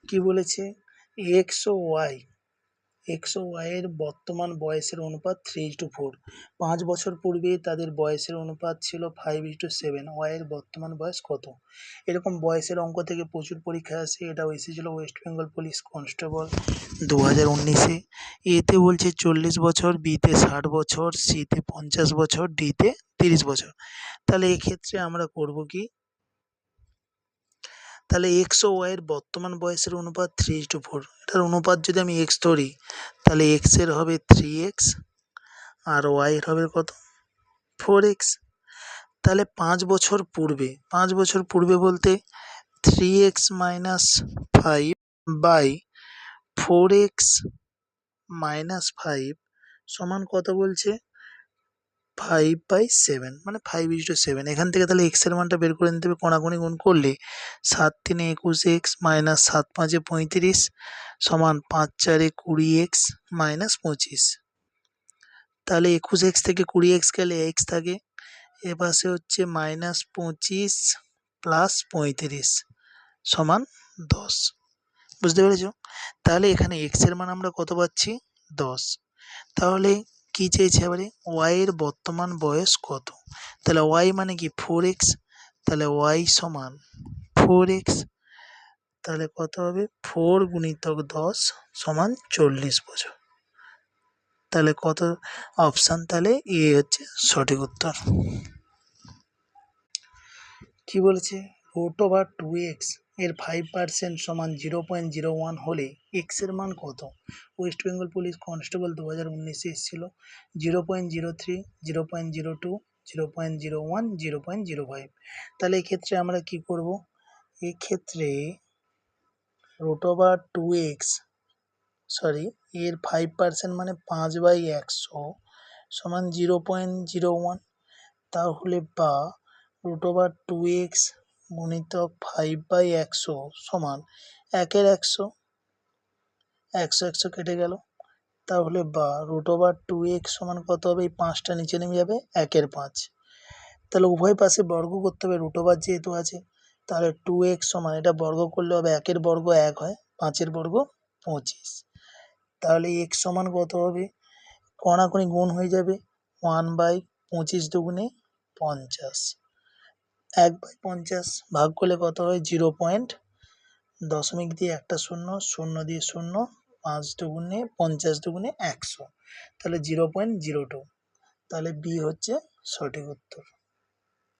কি বলেছে, এক্স ও ওয়াই এর বর্তমান বয়সের অনুপাত 3:4। 5 বছর পূর্বে তাদের বয়সের অনুপাত ছিল 5:7। ওয়াই এর বর্তমান বয়স কত? এরকম বয়সের অঙ্ক থেকে প্রচুর পরীক্ষা আসে। এটাও এসেছিল ওয়েস্ট বেঙ্গল পুলিশ কনস্টেবল 2019-এ। এতে বলছে 40 বছর, বিতে 60 বছর, সিতে 50 বছর, ডিতে 30 বছর। তাহলে এক্ষেত্রে আমরা করব কি, তাহলে এক্স ও ওয়াই এর বর্তমান বয়সের অনুপাত 3:4। এটার অনুপাত যদি আমি এক্স ধরি, তাহলে এক্স এর হবে 3x আর ওয়াই এর হবে কত, 4x। তাহলে 5 বছর পূর্বে বলতে 3x - 5 বাই 4x - 5 সমান কত বলছে, 5/7, মানে 5:7। এখান থেকে তাহলে এক্স এর মানটা বের করে নিতে হবে। কোণাকুণি গুণ করলে 7×3 = 21x - 7×5 = 35 সমান 5×4 = 20x - 25। তাহলে 21x থেকে 20x গেলে x থাকে, এপাশে হচ্ছে -25 + 35 সমান 10। বুঝতে পেরেছ? তাহলে এখানে x এর মান আমরা কত পাচ্ছি, 10। তাহলে কি চেয়েছে এবারে, ওয়াই এর বর্তমান বয়স কত? তাহলে ওয়াই মানে কি 4x, তাহলে ওয়াই সমান 4x। তাহলে কত হবে, 4 × 10 সমান 40 বছর। তাহলে কত, অপশান তাহলে এ হচ্ছে সঠিক উত্তর। কি বলেছে, √2x এর 5% সমান 0.01 হলে এক্স এর মান কত? ওয়েস্ট বেঙ্গল পুলিশ কনস্টেবল 2019-এ এসেছিল। 0.03, 0.02, 0.01, 0.05। তাহলে এক্ষেত্রে আমরা কি করব, এক্ষেত্রে √2x এর 5% মানে 5/100 সমান 0.01। তাহলে বা √2x গুণিতক 5/100 সমান 1/100, 100 কেটে গেল। তাহলে বা √2x সমান কত হবে, এই 5টা নিচে নেমে যাবে, 1/5। তাহলে উভয় পাশে বর্গ করতে হবে, √ যেহেতু আছে। তাহলে 2x সমান, এটা বর্গ করলে হবে 1 এর বর্গ 1 হয়, 5 এর বর্গ 25। তাহলে x সমান কত হবে, কোণাকুণি গুণ হয়ে যাবে, 1/25 দুগুণে 50, 1/50 ভাগ করলে কত হয়, 0. দশমিক দিয়ে একটা শূন্য, শূন্য দিয়ে শূন্য, 5 দুগুণে 50 দুগুণে 100, তাহলে 0.02। তাহলে বি হচ্ছে সঠিক উত্তর।